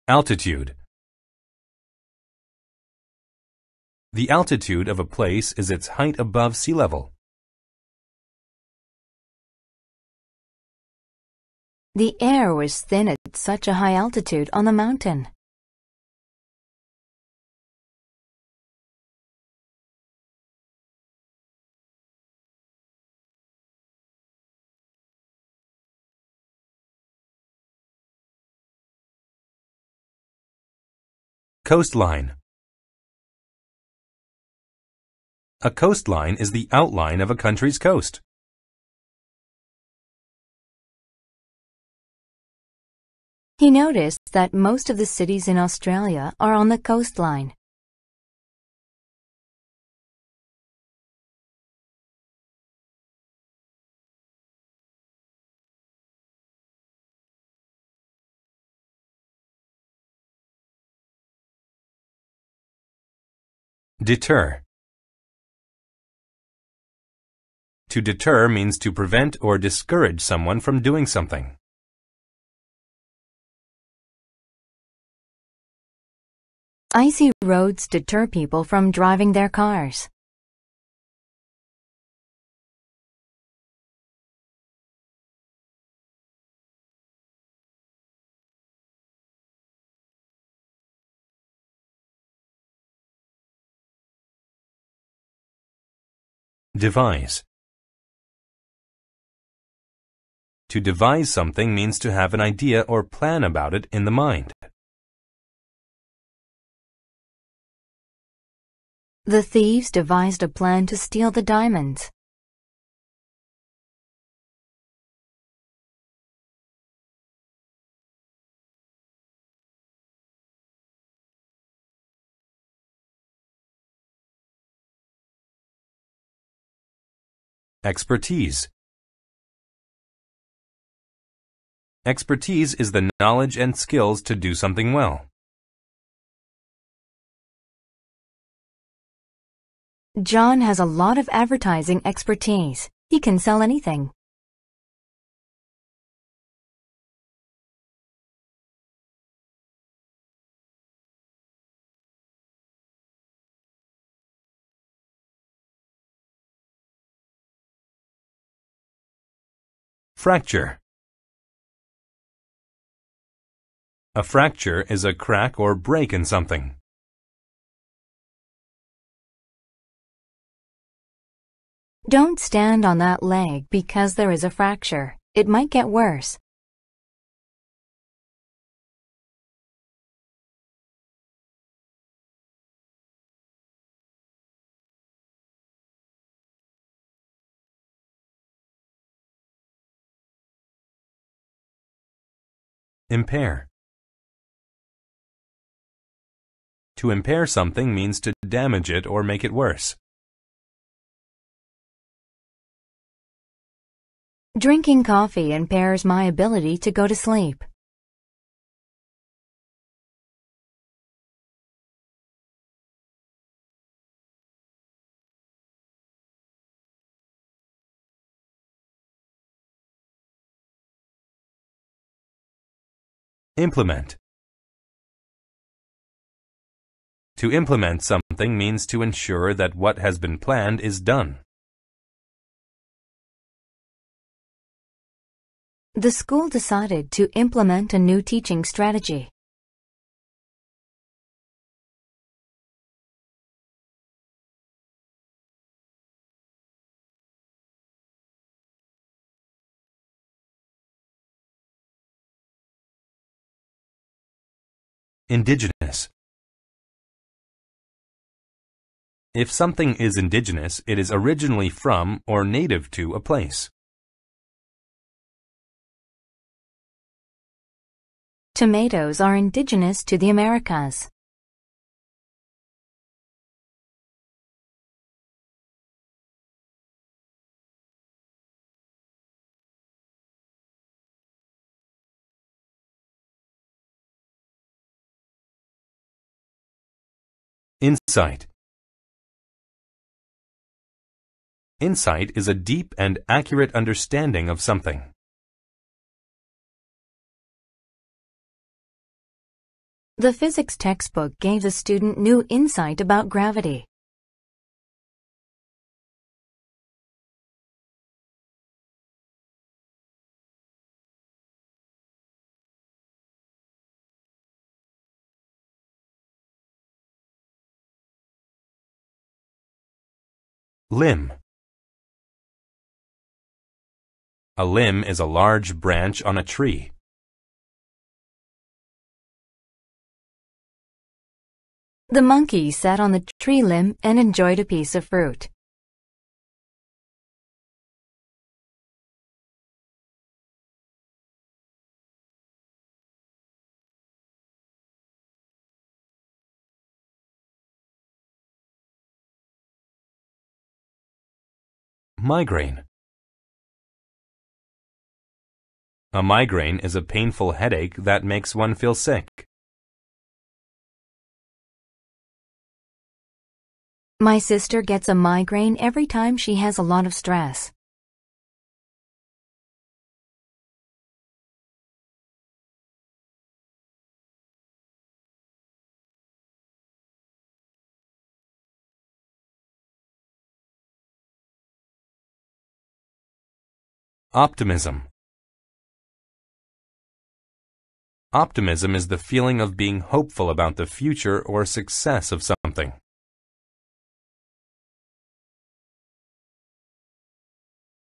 Altitude. The altitude of a place is its height above sea level. The air was thin at such a high altitude on the mountain. Coastline. A coastline is the outline of a country's coast. He noticed that most of the cities in Australia are on the coastline. Deter. To deter means to prevent or discourage someone from doing something. Icy roads deter people from driving their cars. Devise. To devise something means to have an idea or plan about it in the mind. The thieves devised a plan to steal the diamonds. Expertise. Expertise is the knowledge and skills to do something well. John has a lot of advertising expertise. He can sell anything. Fracture. A fracture is a crack or break in something. Don't stand on that leg because there is a fracture. It might get worse. Impair. To impair something means to damage it or make it worse. Drinking coffee impairs my ability to go to sleep. Implement. To implement something means to ensure that what has been planned is done. The school decided to implement a new teaching strategy. Indigenous. If something is indigenous, it is originally from or native to a place. Tomatoes are indigenous to the Americas. Insight. Insight is a deep and accurate understanding of something. The physics textbook gave the student new insight about gravity. Limb. A limb is a large branch on a tree. The monkey sat on the tree limb and enjoyed a piece of fruit. Migraine. A migraine is a painful headache that makes one feel sick. My sister gets a migraine every time she has a lot of stress. Optimism. Optimism is the feeling of being hopeful about the future or success of something.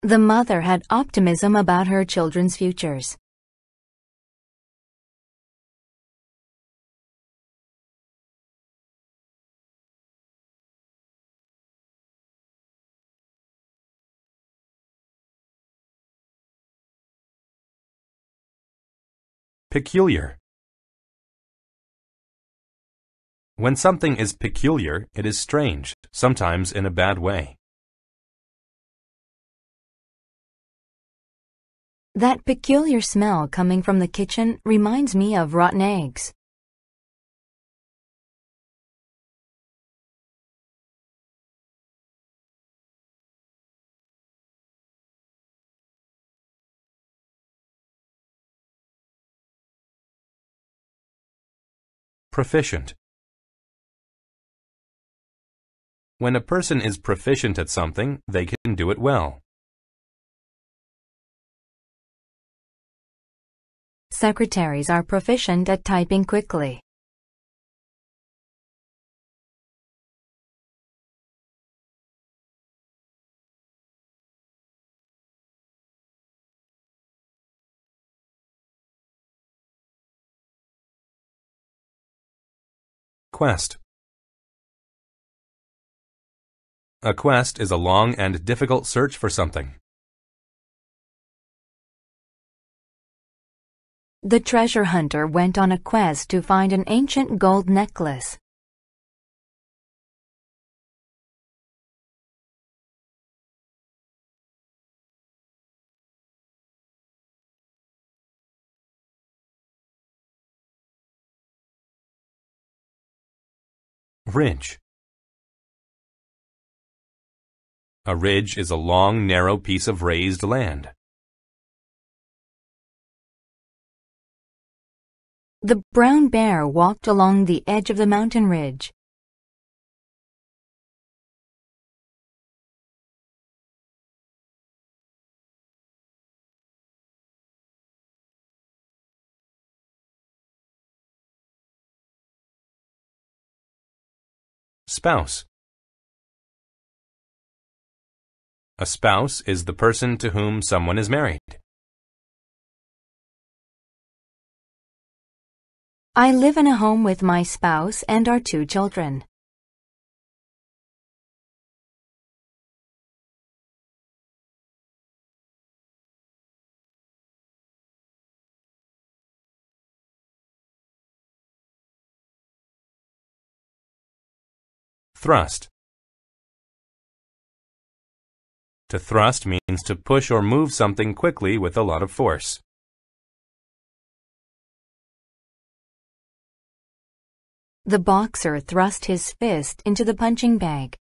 The mother had optimism about her children's futures. Peculiar. When something is peculiar, it is strange, sometimes in a bad way. That peculiar smell coming from the kitchen reminds me of rotten eggs. Proficient. When a person is proficient at something, they can do it well. Secretaries are proficient at typing quickly. Quest. A quest is a long and difficult search for something. The treasure hunter went on a quest to find an ancient gold necklace. Ridge. A ridge is a long, narrow piece of raised land. The brown bear walked along the edge of the mountain ridge. Spouse. A spouse is the person to whom someone is married. I live in a home with my spouse and our 2 children. Thrust. To thrust means to push or move something quickly with a lot of force. The boxer thrust his fist into the punching bag.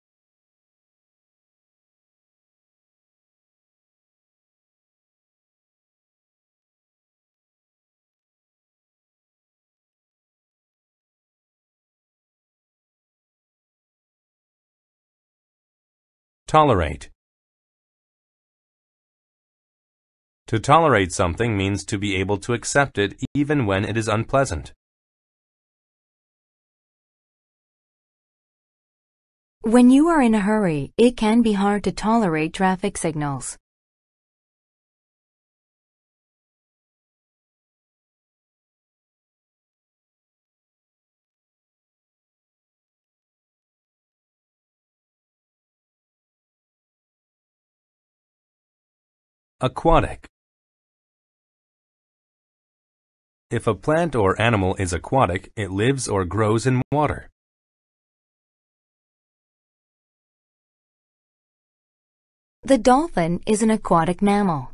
Tolerate. To tolerate something means to be able to accept it even when it is unpleasant. When you are in a hurry, it can be hard to tolerate traffic signals. Aquatic. If a plant or animal is aquatic, it lives or grows in water. The dolphin is an aquatic mammal.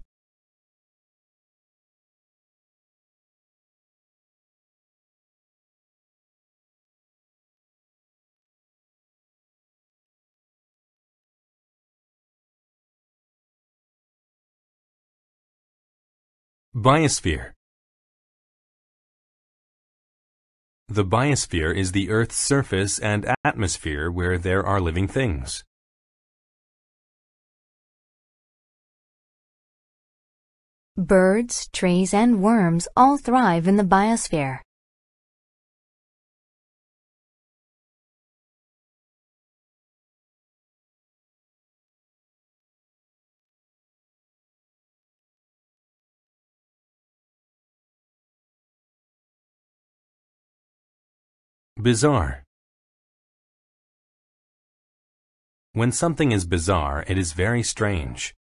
Biosphere. The biosphere is the Earth's surface and atmosphere where there are living things. Birds, trees, and worms all thrive in the biosphere. Bizarre. When something is bizarre, it is very strange.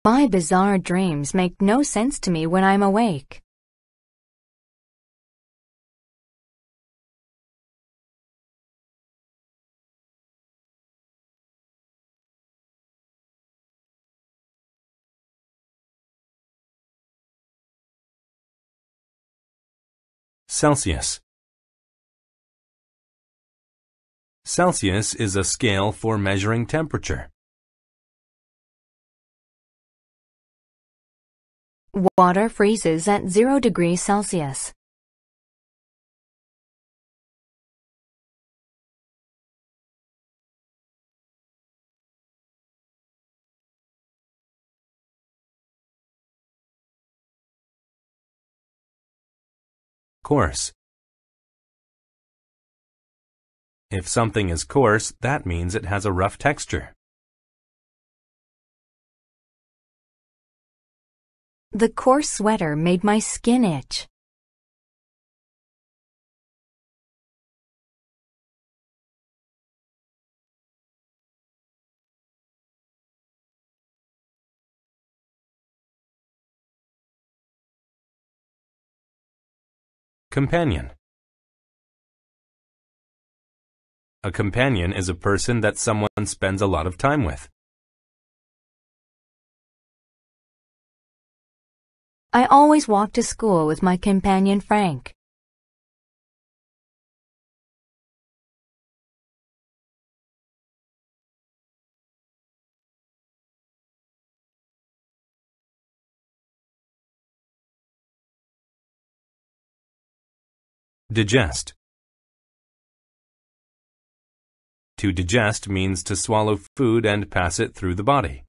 My bizarre dreams make no sense to me when I'm awake. Celsius. Celsius is a scale for measuring temperature. Water freezes at 0 degrees Celsius. Coarse. If something is coarse, that means it has a rough texture. The coarse sweater made my skin itch. Companion. A companion is a person that someone spends a lot of time with. I always walk to school with my companion Frank. Digest. To digest means to swallow food and pass it through the body.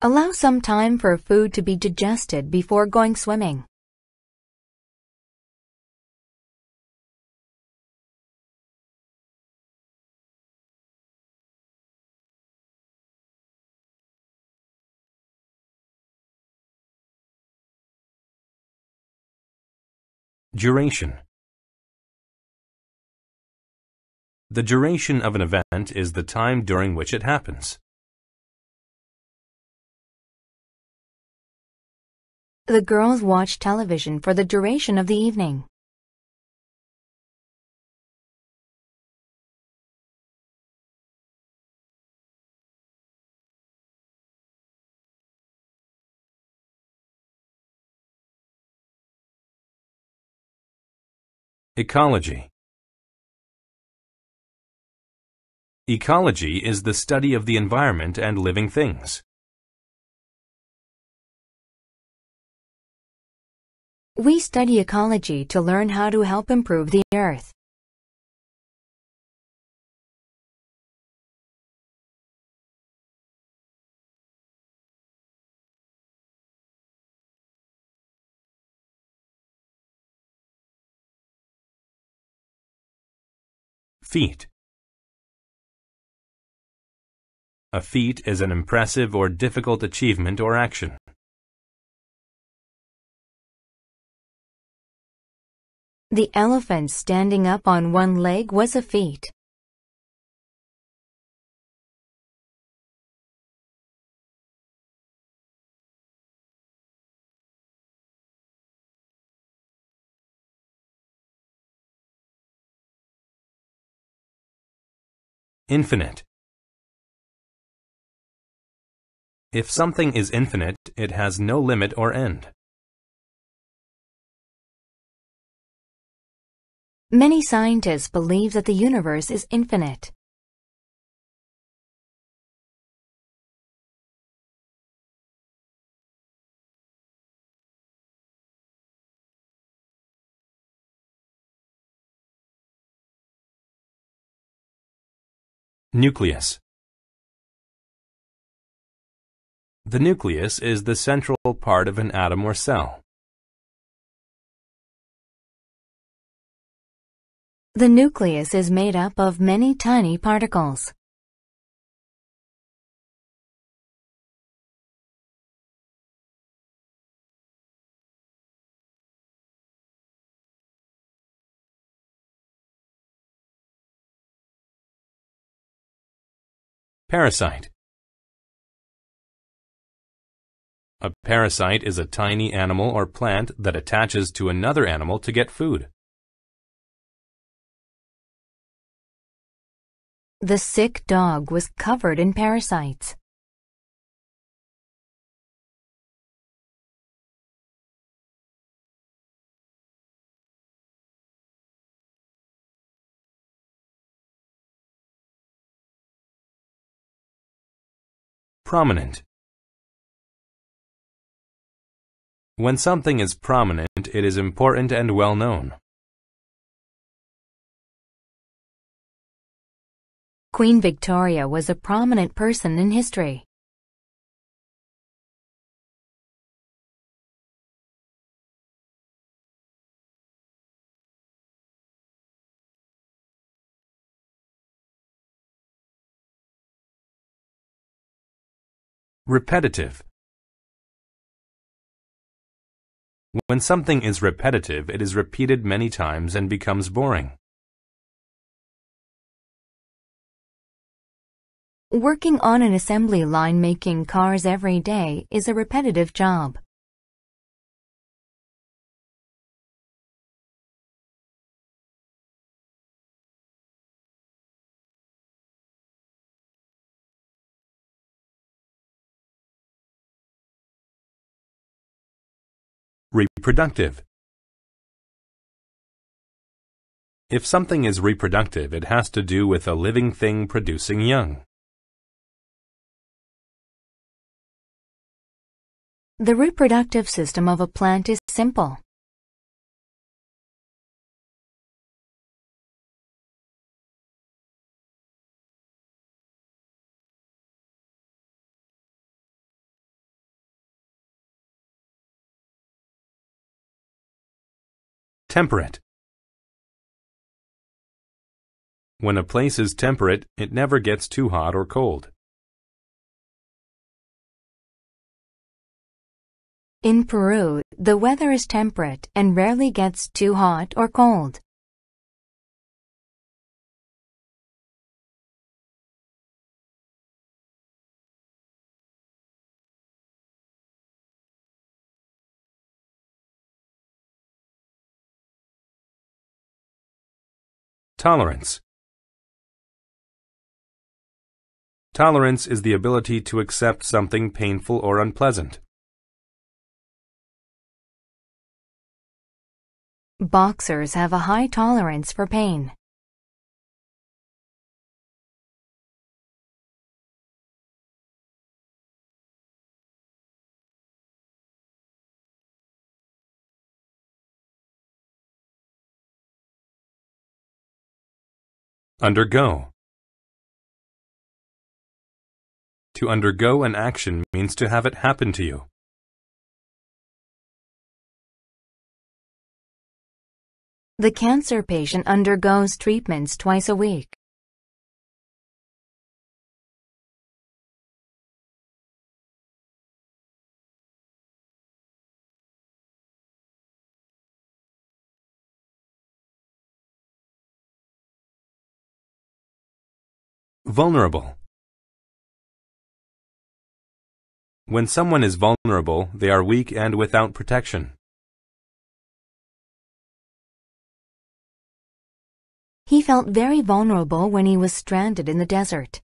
Allow some time for food to be digested before going swimming. Duration. The duration of an event is the time during which it happens. The girls watch television for the duration of the evening. Ecology. Ecology is the study of the environment and living things. We study ecology to learn how to help improve the Earth. Feat. A feat is an impressive or difficult achievement or action. The elephant standing up on one leg was a feat. Infinite. If something is infinite, it has no limit or end. Many scientists believe that the universe is infinite. Nucleus. The nucleus is the central part of an atom or cell. The nucleus is made up of many tiny particles. Parasite. A parasite is a tiny animal or plant that attaches to another animal to get food. The sick dog was covered in parasites. Prominent. When something is prominent, it is important and well known. Queen Victoria was a prominent person in history. Repetitive. When something is repetitive, it is repeated many times and becomes boring. Working on an assembly line making cars every day is a repetitive job. Reproductive. If something is reproductive, it has to do with a living thing producing young. The reproductive system of a plant is simple. Temperate. When a place is temperate, it never gets too hot or cold. In Peru, the weather is temperate and rarely gets too hot or cold. Tolerance. Tolerance is the ability to accept something painful or unpleasant. Boxers have a high tolerance for pain. Undergo. To undergo an action means to have it happen to you. The cancer patient undergoes treatments twice a week. Vulnerable. When someone is vulnerable, they are weak and without protection. He felt very vulnerable when he was stranded in the desert.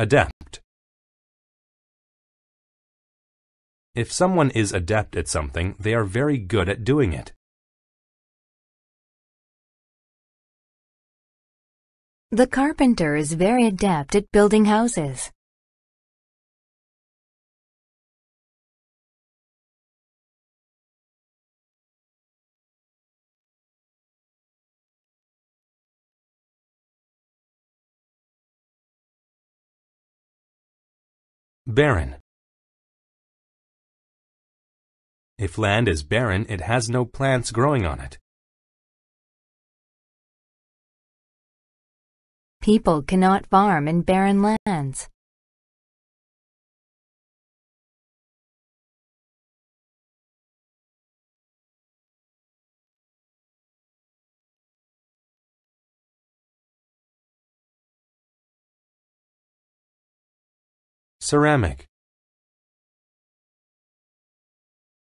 Adept. If someone is adept at something, they are very good at doing it. The carpenter is very adept at building houses. Barren. If land is barren, it has no plants growing on it. People cannot farm in barren lands. Ceramic.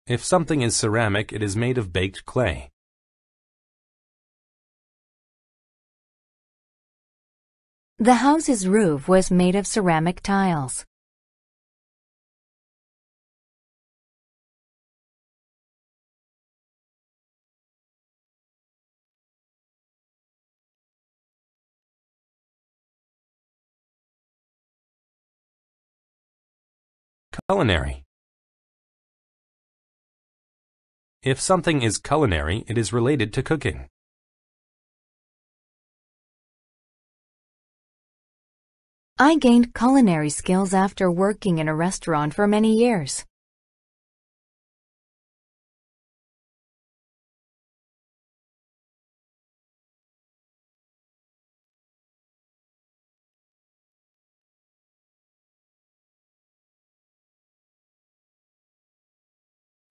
If something is ceramic, it is made of baked clay. The house's roof was made of ceramic tiles. Culinary. If something is culinary, it is related to cooking. I gained culinary skills after working in a restaurant for many years.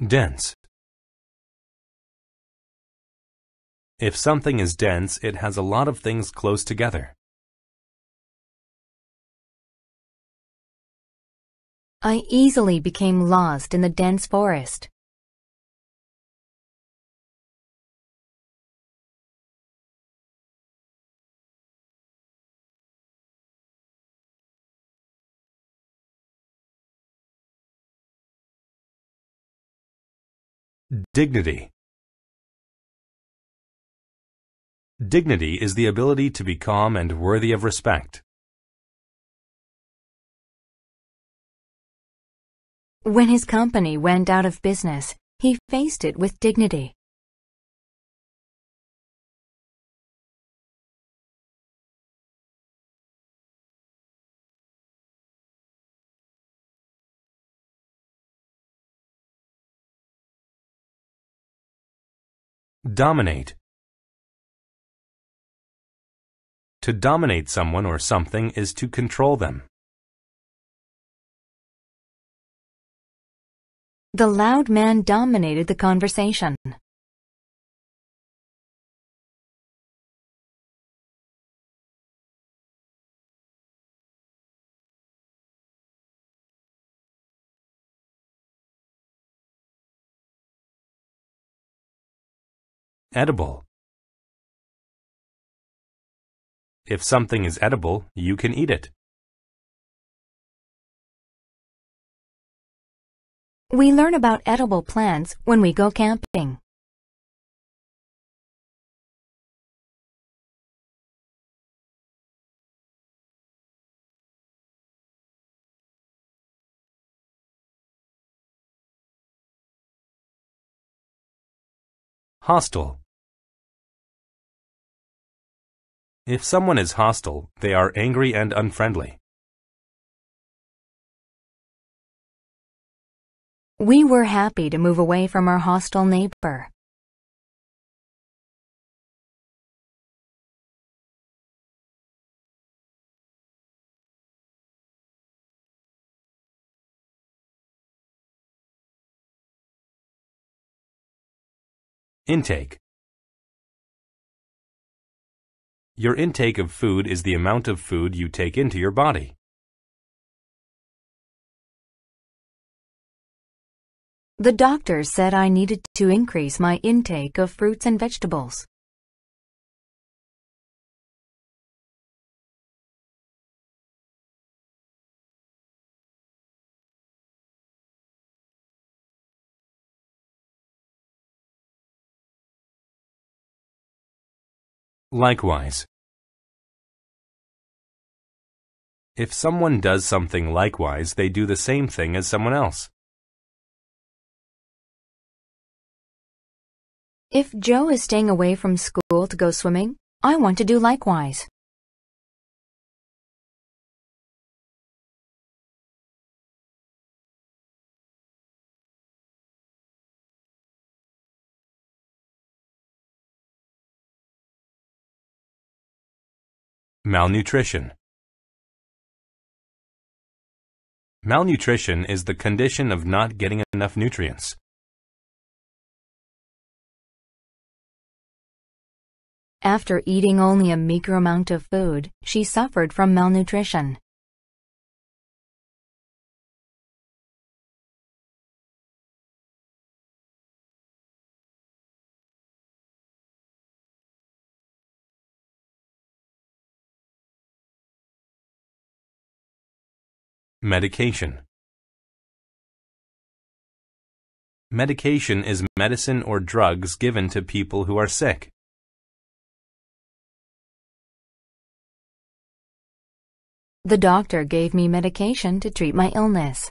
Dense. If something is dense, it has a lot of things close together. I easily became lost in the dense forest. Dignity. Dignity is the ability to be calm and worthy of respect. When his company went out of business, he faced it with dignity. Dominate. To dominate someone or something is to control them. The loud man dominated the conversation. Edible. If something is edible, you can eat it. We learn about edible plants when we go camping. Hostile. If someone is hostile, they are angry and unfriendly. We were happy to move away from our hostile neighbor. Intake. Your intake of food is the amount of food you take into your body. The doctor said I needed to increase my intake of fruits and vegetables. Likewise. If someone does something likewise, they do the same thing as someone else. If Joe is staying away from school to go swimming, I want to do likewise. Malnutrition. Malnutrition is the condition of not getting enough nutrients. After eating only a meager amount of food, she suffered from malnutrition. Medication. Medication is medicine or drugs given to people who are sick. The doctor gave me medication to treat my illness.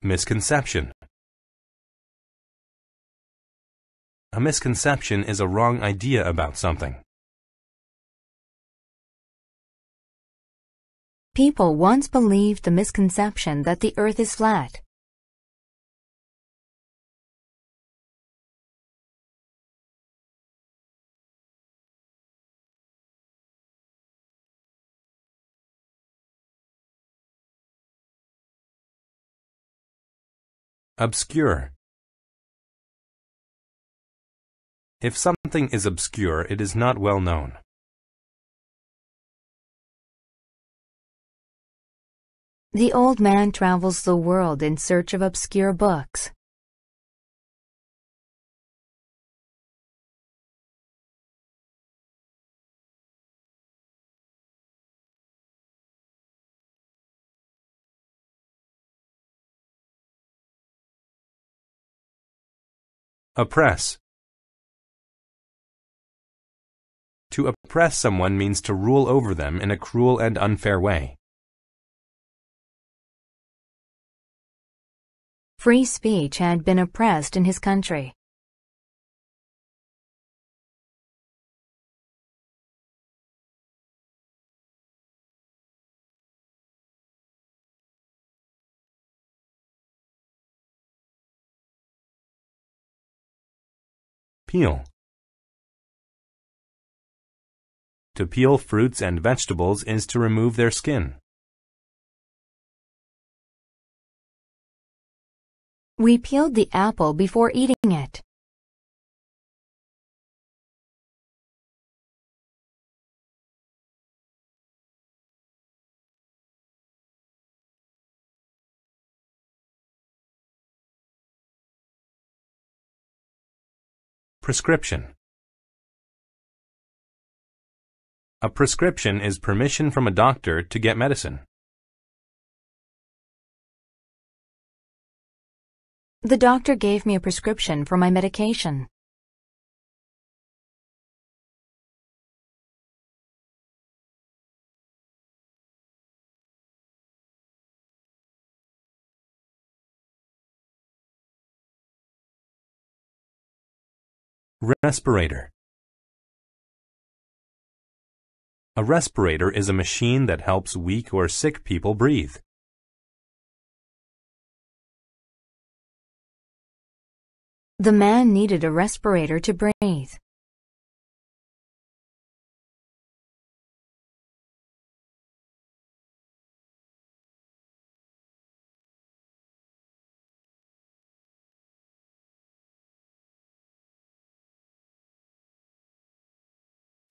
Misconception. A misconception is a wrong idea about something. People once believed the misconception that the earth is flat. Obscure. If something is obscure, it is not well known. The old man travels the world in search of obscure books. Oppress. To oppress someone means to rule over them in a cruel and unfair way. Free speech had been oppressed in his country. Peel. To peel fruits and vegetables is to remove their skin. We peeled the apple before eating it. Prescription. A prescription is permission from a doctor to get medicine. The doctor gave me a prescription for my medication. Respirator. A respirator is a machine that helps weak or sick people breathe. The man needed a respirator to breathe.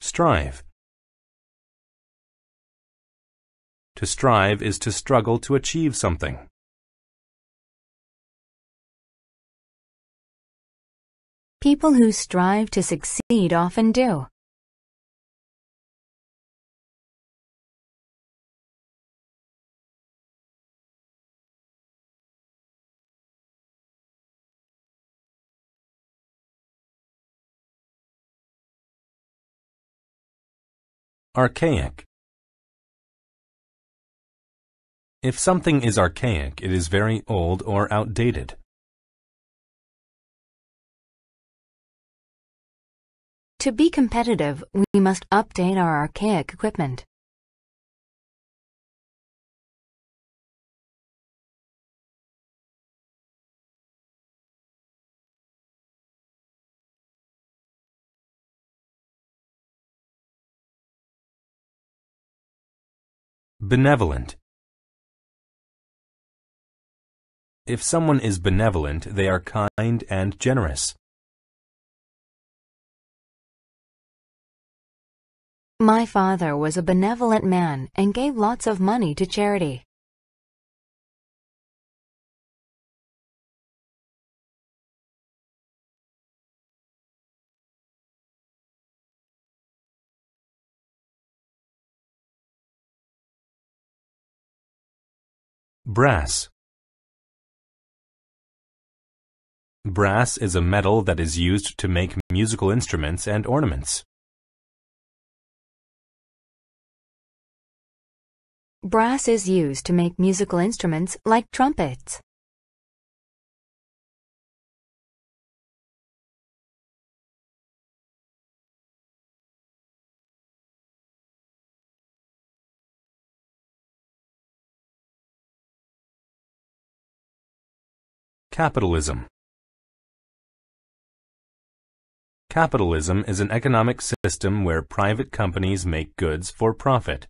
Strive. To strive is to struggle to achieve something. People who strive to succeed often do. Archaic. If something is archaic, it is very old or outdated. To be competitive, we must update our archaic equipment. Benevolent. If someone is benevolent, they are kind and generous. My father was a benevolent man and gave lots of money to charity. Brass. Brass is a metal that is used to make musical instruments and ornaments. Brass is used to make musical instruments like trumpets. Capitalism. Capitalism is an economic system where private companies make goods for profit.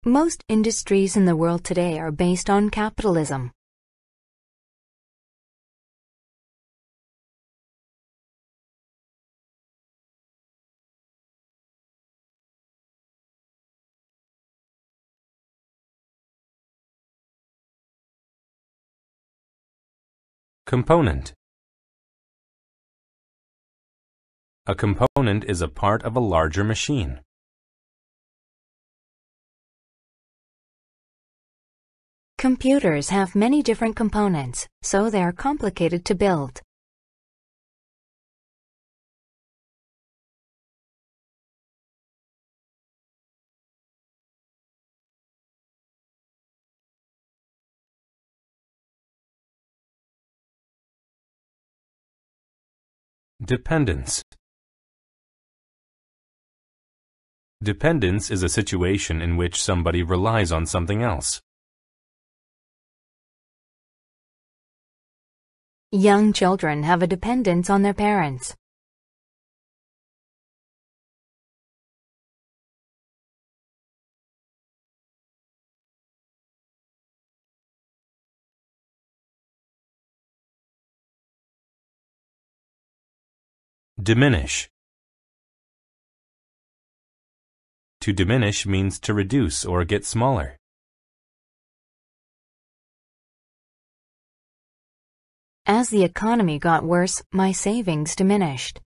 Most industries in the world today are based on capitalism. Component. A component is a part of a larger machine. Computers have many different components, so they are complicated to build. Dependence. Dependence is a situation in which somebody relies on something else. Young children have a dependence on their parents. Diminish. To diminish means to reduce or get smaller. As the economy got worse, my savings diminished.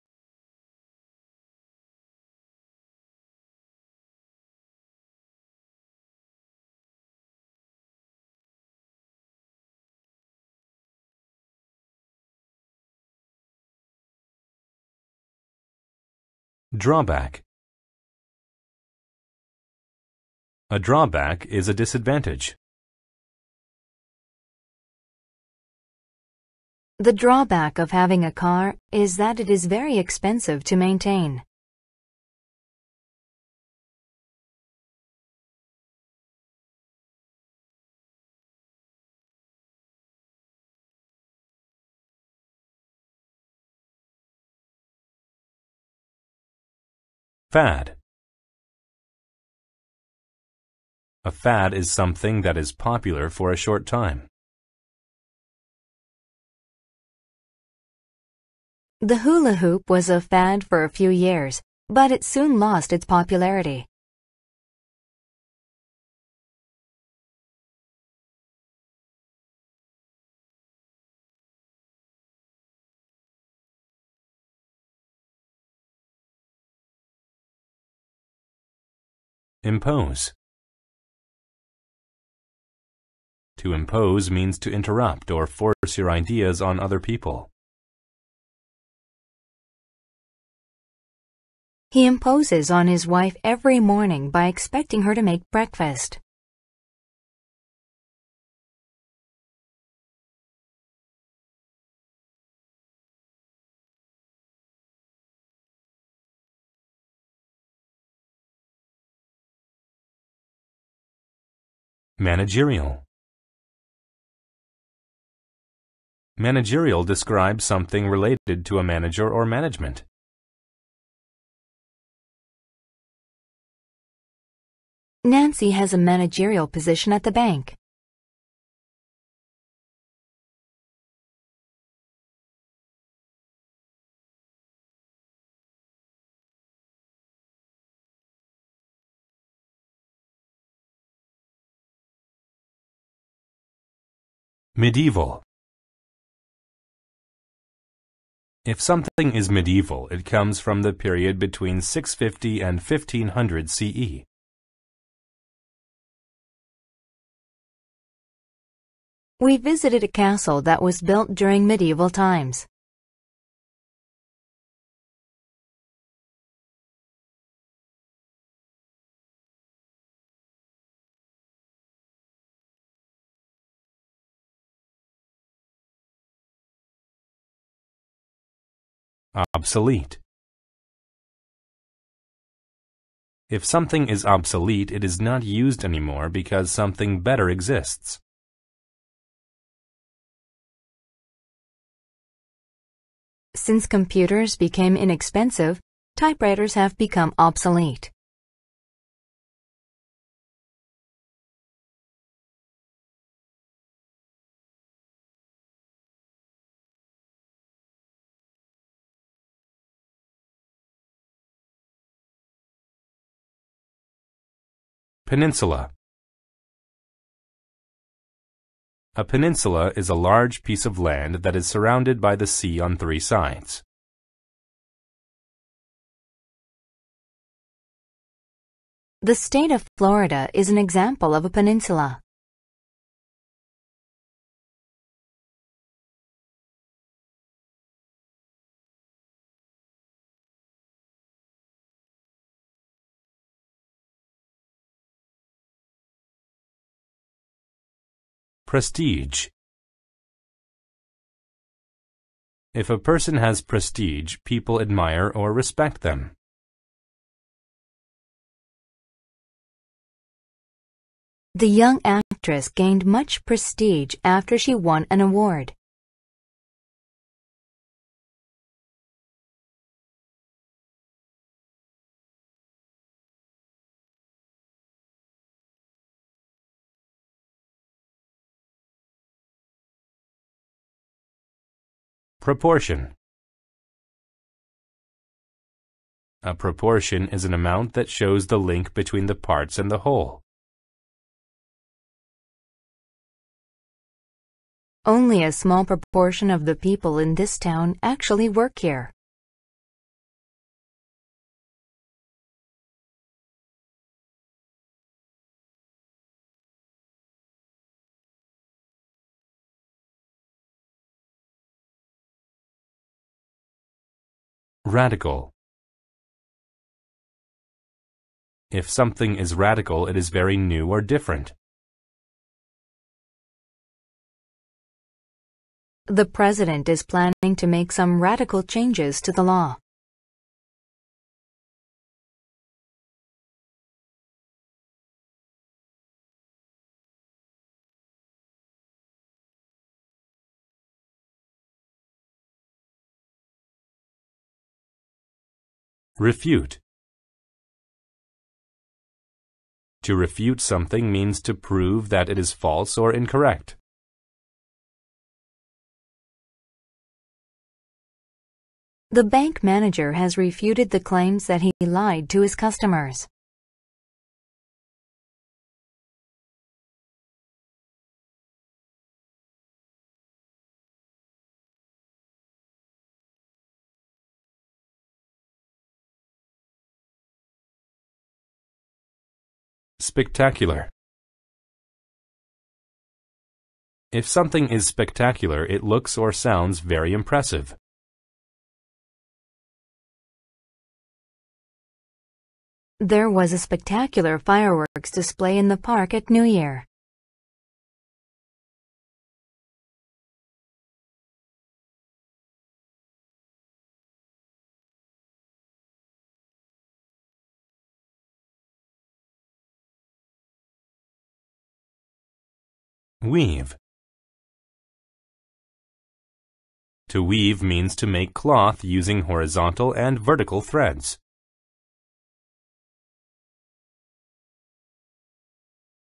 Drawback. A drawback is a disadvantage. The drawback of having a car is that it is very expensive to maintain. Fad. A fad is something that is popular for a short time. The hula hoop was a fad for a few years, but it soon lost its popularity. Impose. To impose means to interrupt or force your ideas on other people. He imposes on his wife every morning by expecting her to make breakfast. Managerial. Managerial describes something related to a manager or management. Nancy has a managerial position at the bank. Medieval. If something is medieval, it comes from the period between 650 and 1500 CE. We visited a castle that was built during medieval times. Obsolete. If something is obsolete, it is not used anymore because something better exists. Since computers became inexpensive, typewriters have become obsolete. Peninsula. A peninsula is a large piece of land that is surrounded by the sea on three sides. The state of Florida is an example of a peninsula. Prestige. If a person has prestige, people admire or respect them. The young actress gained much prestige after she won an award. Proportion. A proportion is an amount that shows the link between the parts and the whole. Only a small proportion of the people in this town actually work here. Radical. If something is radical, it is very new or different. The president is planning to make some radical changes to the law. Refute. To refute something means to prove that it is false or incorrect. The bank manager has refuted the claims that he lied to his customers. Spectacular. If something is spectacular, it looks or sounds very impressive. There was a spectacular fireworks display in the park at New Year. Weave. To weave means to make cloth using horizontal and vertical threads.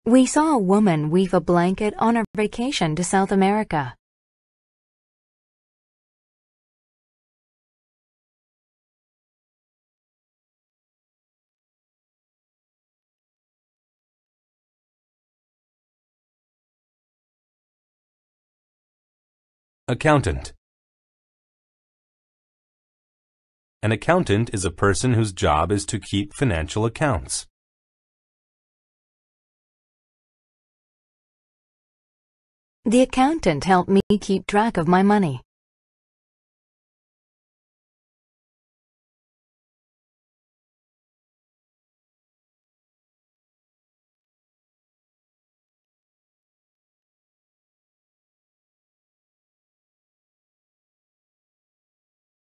We saw a woman weave a blanket on our vacation to South America. Accountant. An accountant is a person whose job is to keep financial accounts. The accountant helped me keep track of my money.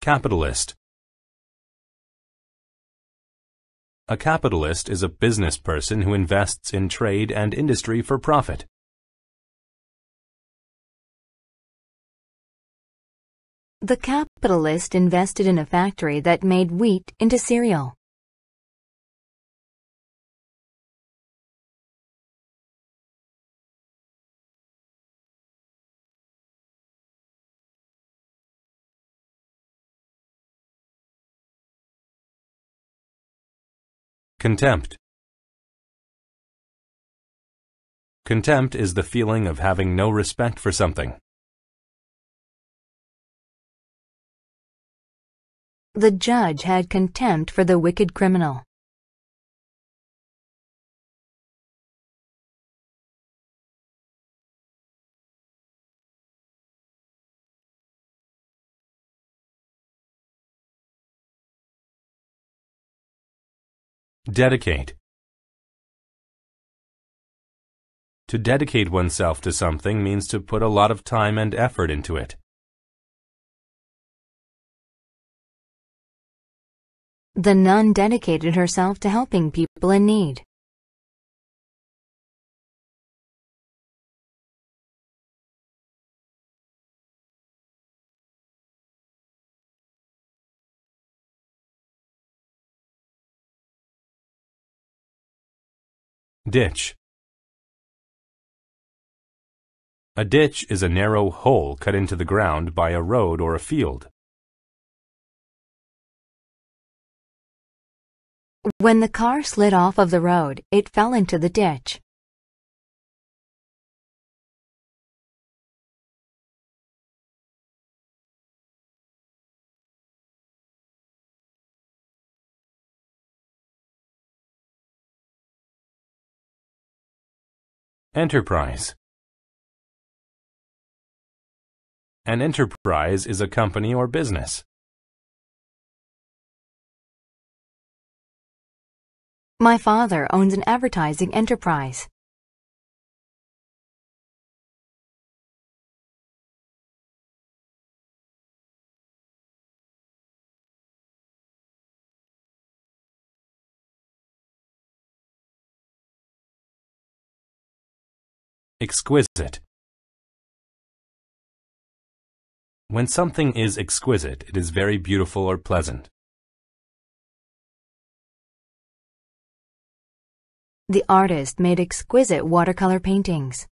Capitalist. A capitalist is a business person who invests in trade and industry for profit. The capitalist invested in a factory that made wheat into cereal. Contempt. Contempt is the feeling of having no respect for something. The judge had contempt for the wicked criminal. Dedicate. To dedicate oneself to something means to put a lot of time and effort into it. The nun dedicated herself to helping people in need. Ditch. A ditch is a narrow hole cut into the ground by a road or a field. When the car slid off of the road, it fell into the ditch. Enterprise. An enterprise is a company or business. My father owns an advertising enterprise. Exquisite. When something is exquisite, it is very beautiful or pleasant. The artist made exquisite watercolor paintings.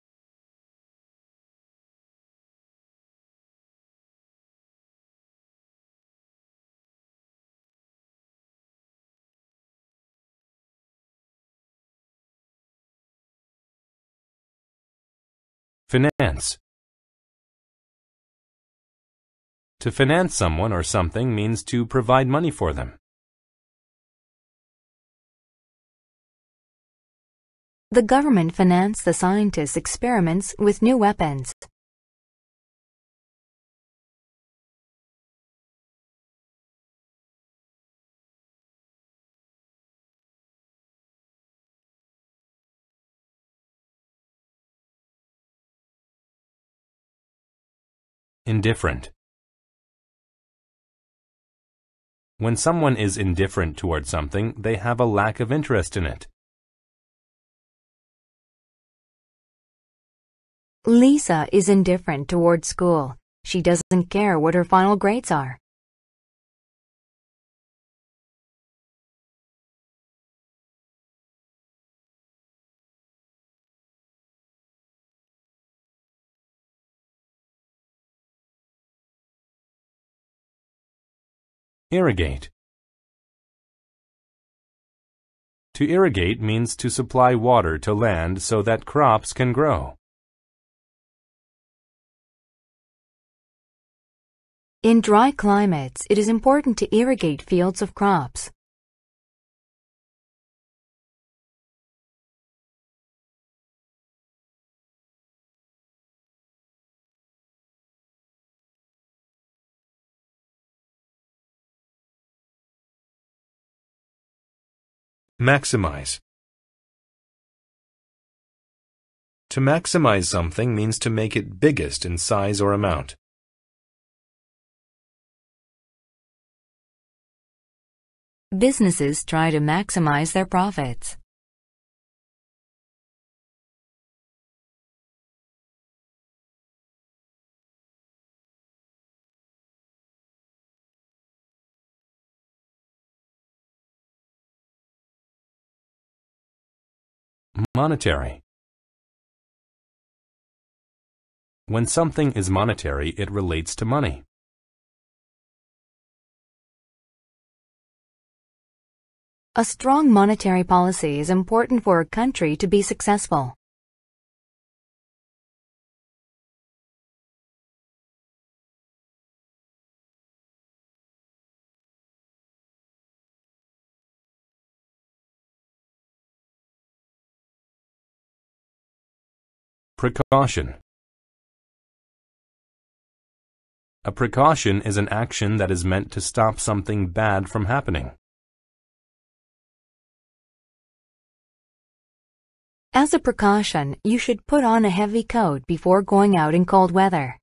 Finance. To finance someone or something means to provide money for them. The government financed the scientists' experiments with new weapons. Indifferent. When someone is indifferent toward something, they have a lack of interest in it. Lisa is indifferent toward school. She doesn't care what her final grades are. Irrigate. To irrigate means to supply water to land so that crops can grow. In dry climates, it is important to irrigate fields of crops. Maximize. To maximize something means to make it biggest in size or amount. Businesses try to maximize their profits. Monetary. When something is monetary, it relates to money. A strong monetary policy is important for a country to be successful. Precaution. A precaution is an action that is meant to stop something bad from happening. As a precaution, you should put on a heavy coat before going out in cold weather.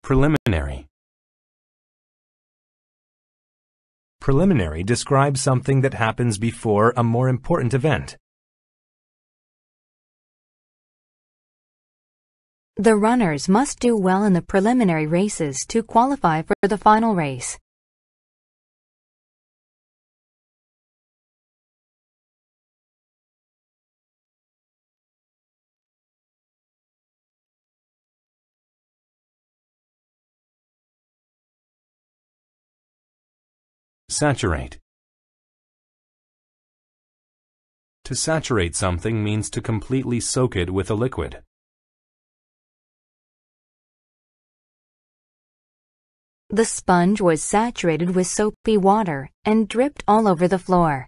Preliminary. Preliminary describes something that happens before a more important event. The runners must do well in the preliminary races to qualify for the final race. Saturate. To saturate something means to completely soak it with a liquid. The sponge was saturated with soapy water and dripped all over the floor.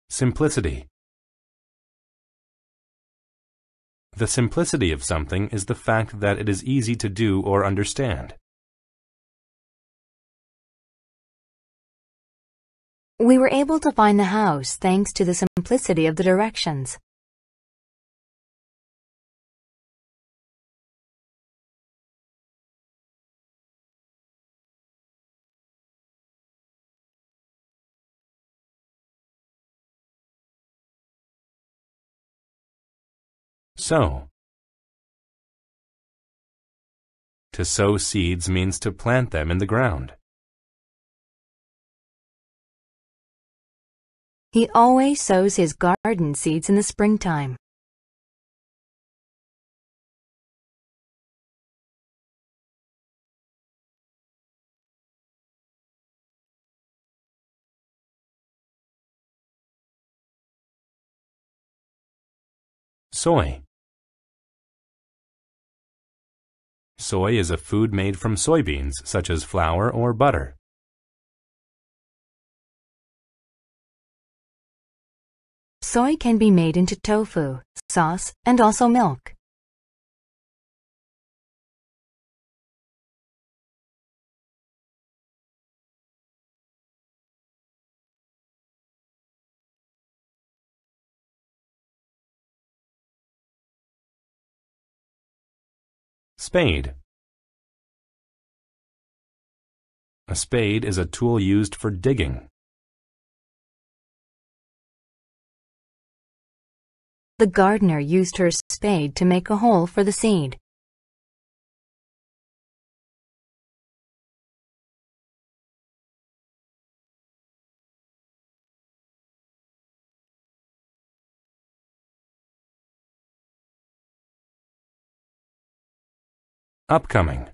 Simplicity. The simplicity of something is the fact that it is easy to do or understand. We were able to find the house thanks to the simplicity of the directions. Sow. To sow seeds means to plant them in the ground. He always sows his garden seeds in the springtime. Soy. Soy is a food made from soybeans, such as flour or butter. Soy can be made into tofu, sauce, and also milk. Spade. A spade is a tool used for digging. The gardener used her spade to make a hole for the seed. Upcoming.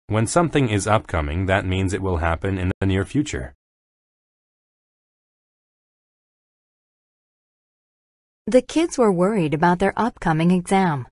When something is upcoming, that means it will happen in the near future. The kids were worried about their upcoming exam.